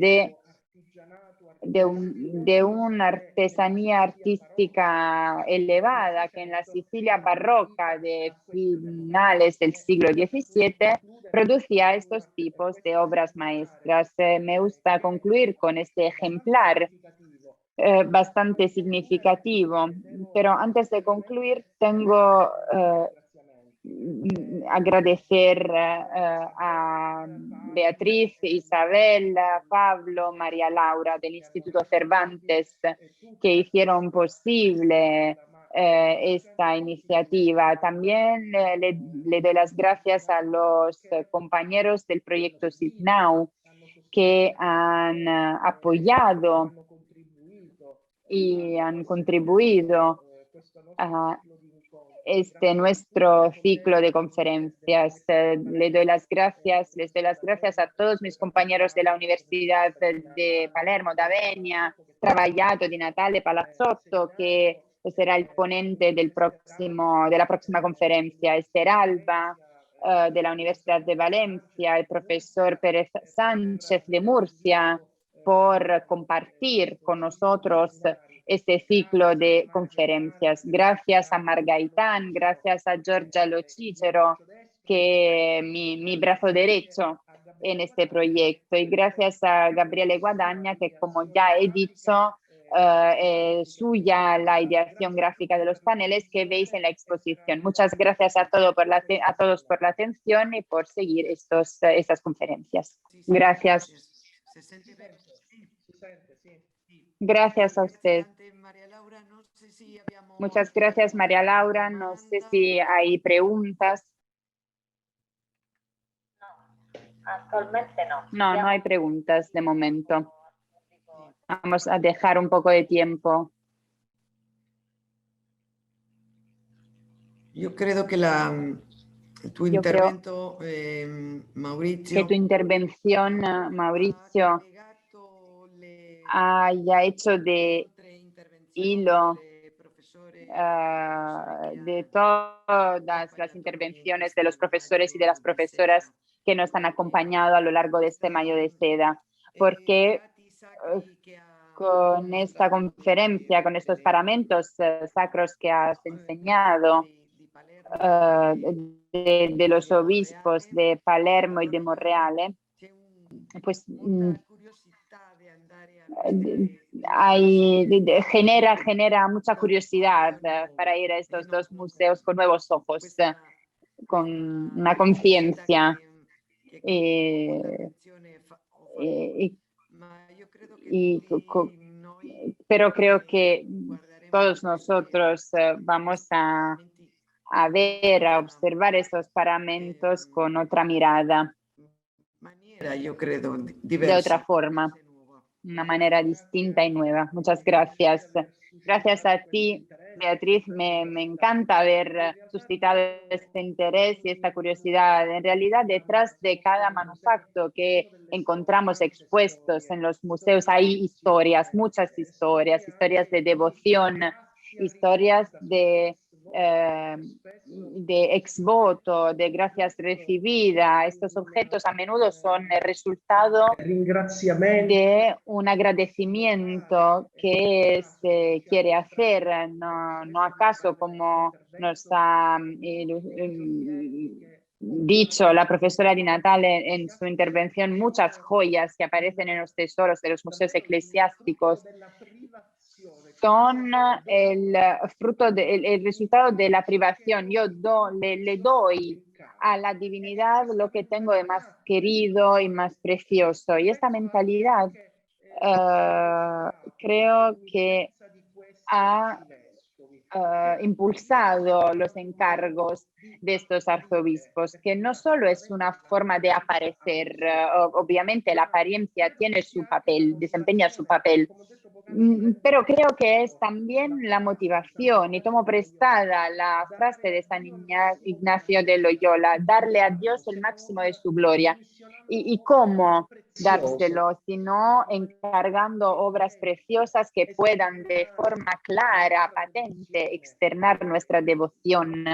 de una artesanía artística elevada que en la Sicilia barroca de finales del siglo XVII producía estos tipos de obras maestras. Me gusta concluir con este ejemplar bastante significativo, pero antes de concluir tengo agradecer a Beatriz, Isabel, Pablo, María Laura del Instituto Cervantes que hicieron posible esta iniciativa. También le doy las gracias a los compañeros del proyecto SIGNAU que han apoyado y han contribuido a nuestro ciclo de conferencias. Les doy las gracias a todos mis compañeros de la Universidad de Palermo, D'Avenia, Travagliato, Di Natale, Palazzotto, que será el ponente de la próxima conferencia, Esther Alba, de la Universidad de Valencia, el profesor Pérez Sánchez de Murcia, por compartir con nosotros este ciclo de conferencias. Gracias a Margaitán, gracias a Giorgia Locicero, que mi brazo derecho en este proyecto, y gracias a Gabriele Guadagna, que como ya he dicho, suya la ideación gráfica de los paneles que veis en la exposición. Muchas gracias a todos por la atención y por seguir estas conferencias. Gracias. Gracias a usted. Muchas gracias, María Laura. No sé si hay preguntas. Actualmente no. No hay preguntas de momento. Vamos a dejar un poco de tiempo. Yo creo que tu intervento, Maurizio, que tu intervención, Mauricio, haya hecho de hilo de todas las intervenciones de los profesores y de las profesoras que nos han acompañado a lo largo de este Mayo de Seda, porque con esta conferencia, con estos paramentos sacros que has enseñado de los obispos de Palermo y de Monreale, pues genera mucha curiosidad para ir a estos dos museos con nuevos ojos, con una conciencia. Pero creo que todos nosotros vamos a ver, a observar esos paramentos con otra mirada, yo creo, de otra forma, una manera distinta y nueva. Muchas gracias. Gracias a ti, Beatriz. Me encanta haber suscitado este interés y esta curiosidad. En realidad, detrás de cada manufacto que encontramos expuestos en los museos hay historias, muchas historias, historias de devoción, historias de ex voto, de gracias recibida. Estos objetos a menudo son el resultado de un agradecimiento que se quiere hacer, no acaso como nos ha dicho la profesora Di Natale en su intervención, muchas joyas que aparecen en los tesoros de los museos eclesiásticos son el resultado de la privación. Yo le doy a la divinidad lo que tengo de más querido y más precioso. Y esta mentalidad creo que ha impulsado los encargos de estos arzobispos, que no solo es una forma de aparecer, obviamente la apariencia tiene su papel, desempeña su papel, pero creo que es también la motivación, y tomo prestada la frase de San Ignacio de Loyola: darle a Dios el máximo de su gloria. ¿Y cómo dárselo? Sino encargando obras preciosas que puedan de forma clara, patente, externar nuestra devoción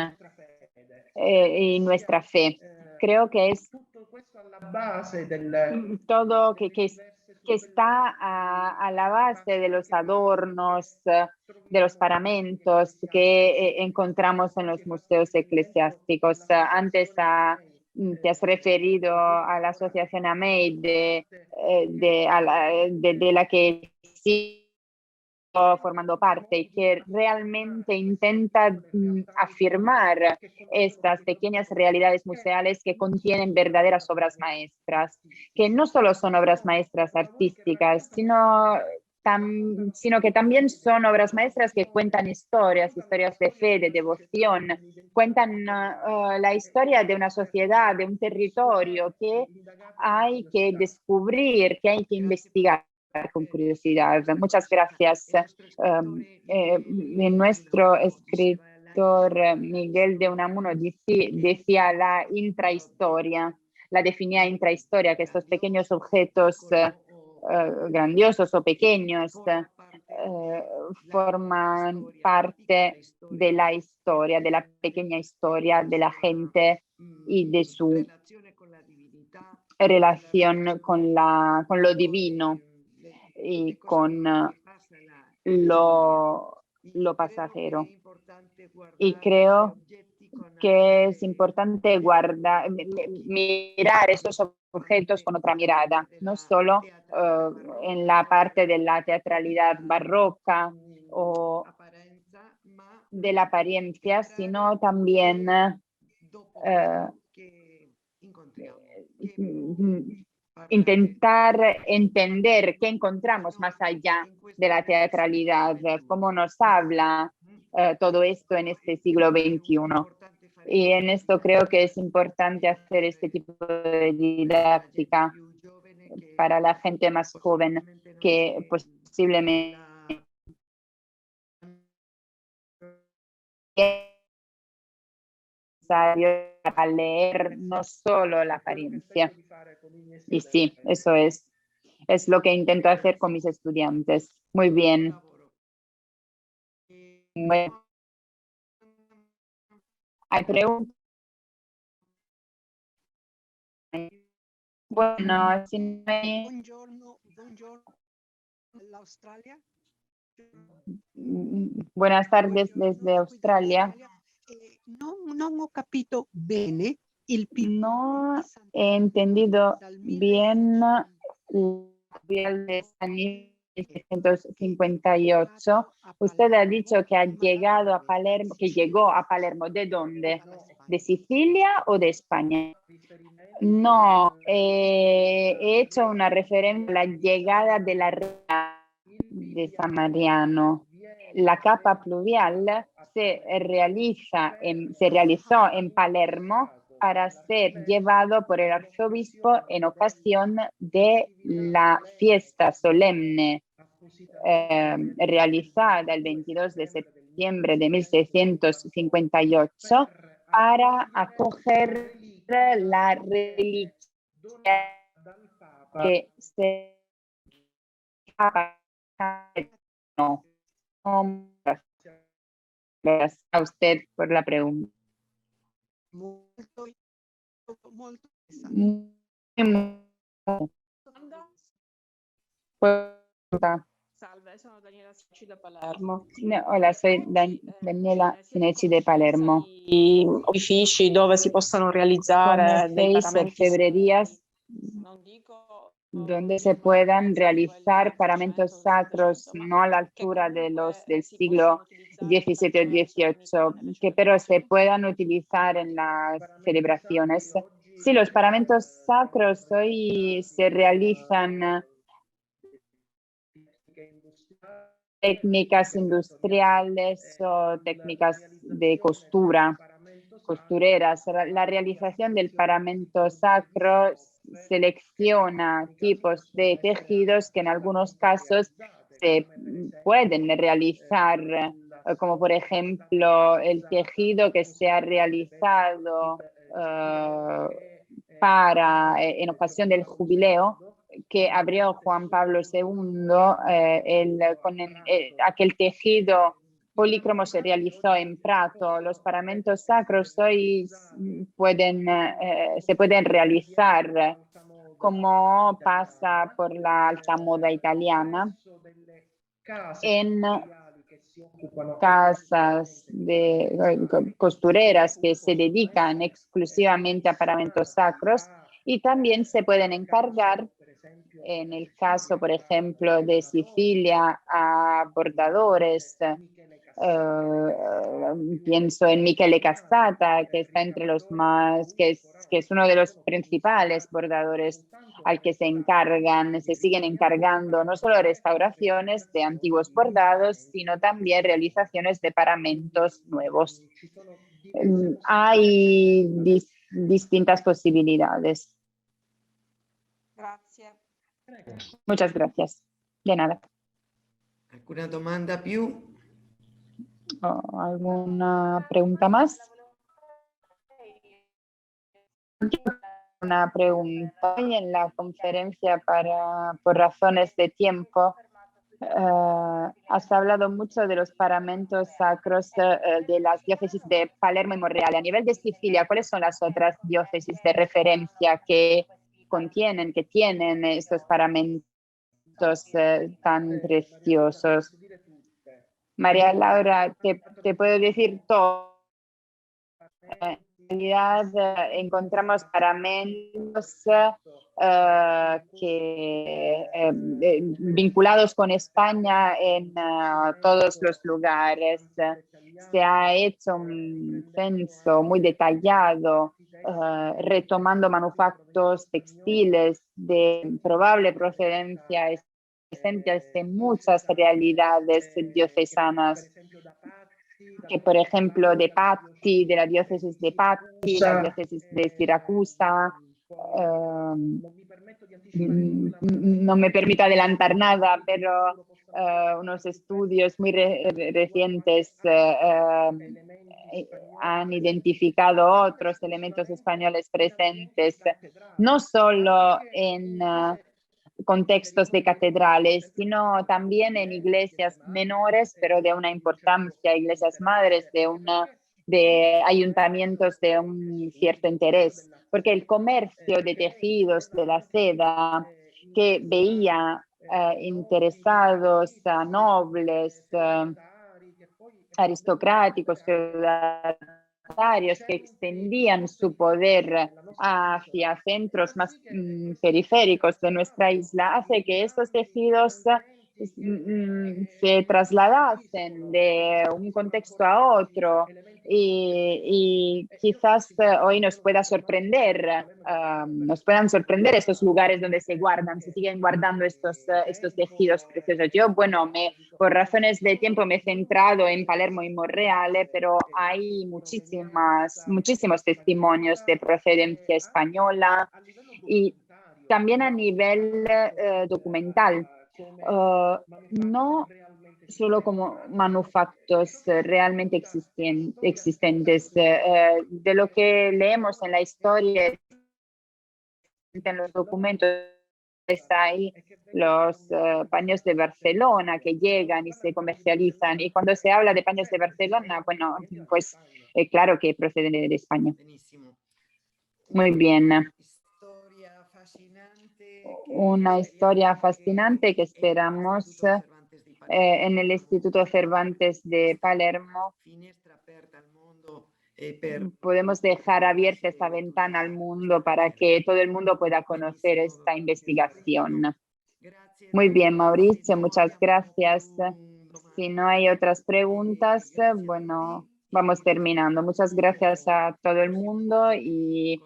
y nuestra fe. Creo que es todo que está a la base de los adornos, de los paramentos que encontramos en los museos eclesiásticos. Antes te has referido a la asociación AMEI, de la que sí formando parte, y que realmente intenta afirmar estas pequeñas realidades museales que contienen verdaderas obras maestras, que no solo son obras maestras artísticas, sino que también son obras maestras que cuentan historias de fe, de devoción, cuentan la historia de una sociedad, de un territorio que hay que descubrir, que hay que investigar con curiosidad. Muchas gracias. Nuestro escritor Miguel de Unamuno decía la intrahistoria, la definía intrahistoria, que estos pequeños objetos grandiosos o pequeños forman parte de la historia, de la pequeña historia de la gente y de su relación con lo divino y con lo pasajero. Y creo que es importante mirar estos objetos con otra mirada, no solo en la parte de la teatralidad barroca o de la apariencia, sino también intentar entender qué encontramos más allá de la teatralidad, cómo nos habla todo esto en este siglo XXI. Y en esto creo que es importante hacer este tipo de didáctica para la gente más joven, que posiblemente para leer no solo la apariencia. Y sí, eso es lo que intento hacer con mis estudiantes. Muy bien. Bueno, ¿hay preguntas? Bueno, si no hay... Buenas tardes desde Australia. Non ho capito bene il No he entendido bien el de San 1758. Usted ha dicho que ha llegado a Palermo, que llegó a Palermo. ¿De dónde? ¿De Sicilia o de España? No, he hecho una referencia a la llegada de la reina de San Mariano. La capa pluvial se realizó en Palermo para ser llevado por el arzobispo en ocasión de la fiesta solemne realizada el 22 de septiembre de 1658 para acoger la reliquia que se no. Gracias a usted por la pregunta. Molto interessante. Salve, sono Daniela Sineci da Palermo. Hola, soy Daniela Sineci de Palermo. I opifici dove si possano realizzare dei Conocéis paramenti, orfebrerías non dico donde se puedan realizar paramentos sacros, no a la altura de los del siglo XVII o XVIII, que pero se puedan utilizar en las celebraciones. Sí, los paramentos sacros hoy se realizan técnicas industriales o técnicas de costura, costureras. La realización del paramento sacro selecciona tipos de tejidos que en algunos casos se pueden realizar, como por ejemplo el tejido que se ha realizado en ocasión del jubileo que abrió Juan Pablo II, aquel tejido polícromo se realizó en Prato. Los paramentos sacros hoy se pueden realizar como pasa por la alta moda italiana en casas de costureras que se dedican exclusivamente a paramentos sacros y también se pueden encargar, en el caso, por ejemplo, de Sicilia, a bordadores. Pienso en Michele Cassata, que está entre los más, que es uno de los principales bordadores al que se siguen encargando no solo restauraciones de antiguos bordados, sino también realizaciones de paramentos nuevos. Hay distintas posibilidades. Grazie. Muchas gracias. De nada. ¿Alguna domanda più? ¿Alguna pregunta más? Una pregunta. Hoy en la conferencia por razones de tiempo has hablado mucho de los paramentos sacros de las diócesis de Palermo y Monreale. A nivel de Sicilia, ¿cuáles son las otras diócesis de referencia que tienen estos paramentos tan preciosos? María Laura, te puedo decir todo. En realidad encontramos paramentos vinculados con España en todos los lugares. Se ha hecho un censo muy detallado, retomando manufactos textiles de probable procedencia presentes en muchas realidades diocesanas, que por ejemplo de Patti, de la diócesis de Patti, la diócesis de Siracusa. No me permito adelantar nada, pero unos estudios muy recientes han identificado otros elementos españoles presentes, no solo en contextos de catedrales, sino también en iglesias menores, pero de una importancia, iglesias madres, de ayuntamientos de un cierto interés, porque el comercio de tejidos de la seda que veía interesados a nobles, aristocráticos, feudales, que extendían su poder hacia centros más periféricos de nuestra isla, hace que estos tejidos se trasladasen de un contexto a otro y quizás hoy nos pueda sorprender, nos puedan sorprender estos lugares donde se siguen guardando estos tejidos preciosos. Yo, bueno, por razones de tiempo me he centrado en Palermo y Monreale, pero hay muchísimos testimonios de procedencia española y también a nivel documental. No solo como manufactos realmente existentes. De lo que leemos en la historia, en los documentos, está ahí los paños de Barcelona que llegan y se comercializan. Y cuando se habla de paños de Barcelona, bueno, pues claro que proceden de España. Benissimo. Muy bien. Historia fascinante Una historia fascinante que esperamos en el Instituto Cervantes de Palermo. Finestra aperta al mondo Podemos dejar abierta esta ventana al mundo para que todo el mundo pueda conocer esta investigación. Muy bien, Mauricio, muchas gracias. Si no hay otras preguntas, bueno, vamos terminando. Muchas gracias a todo el mundo y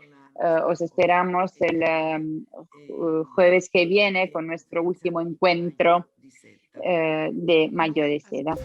os esperamos el jueves que viene con nuestro último encuentro de Mayo de Seda.